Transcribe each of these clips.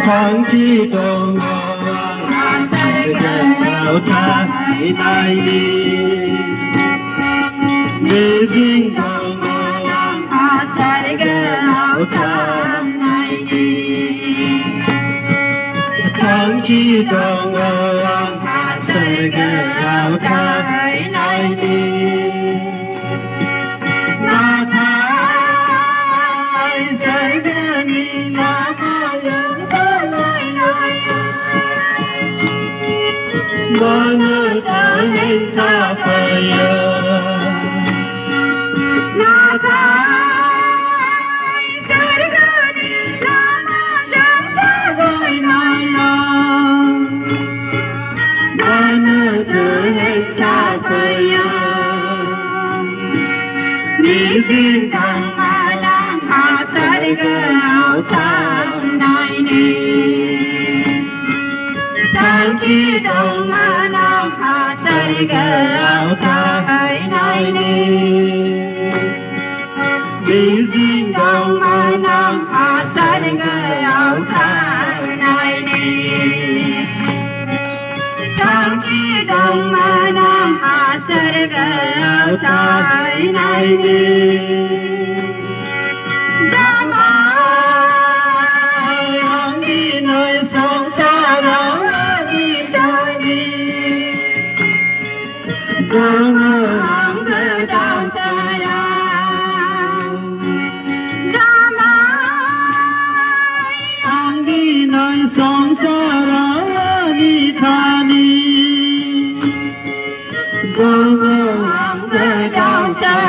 tháng khi còn ngon sẽ gạo ta hãy tay đi riêng còn ngon sẽ gạo ta này đi tháng khi còn ngon sẽ gạo ta hãy này đi Mana tahin ta faya Na thai sargani lama janta vai naya Mana tahin ta faya Ni zin tang manang ha sarga ao thang nai ni Tháng khi đông ma nam ha sarga ao ta hỡi nay đi đi riêng đông ma nam ha sarga ao ta nay đi tháng khi đông ma nam ha sarga ao ta hỡi nay đi Hang cơ đau xa Hang đi nơi sống xa ra đi tha đi Hang cơ đau xa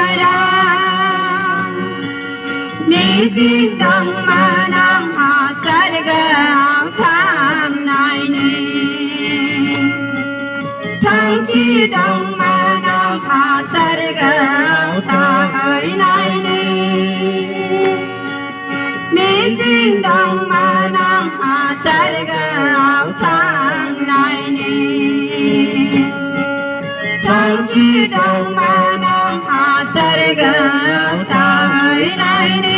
Ni riêng đông ma nam ha sarga ao thang này ni tháng khi đông ma nam ha sarga ao ta hỡi nay đi mi riêng đông ma nam ha sarga ao thang này đi tháng khi đông ma nam ha sarga ao ta hỡi nay đi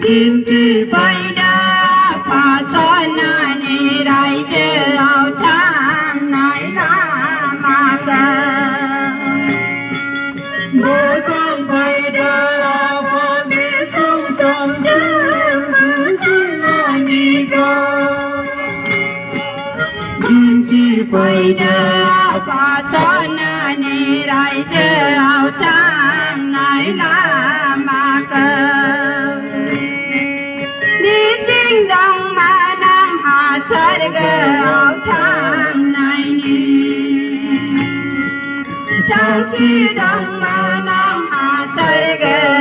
Kim chi bay đa pha son na ni rai che ao thang nai la ma ca Bố con bay đa pha bế sông sông dương hương chi na ni ca Kim chi bay đa pha son na ni rai che ao thang nai la ma ca đông ma nam ha sarga ao thang này ni tháng khi đông ma nam ha sarga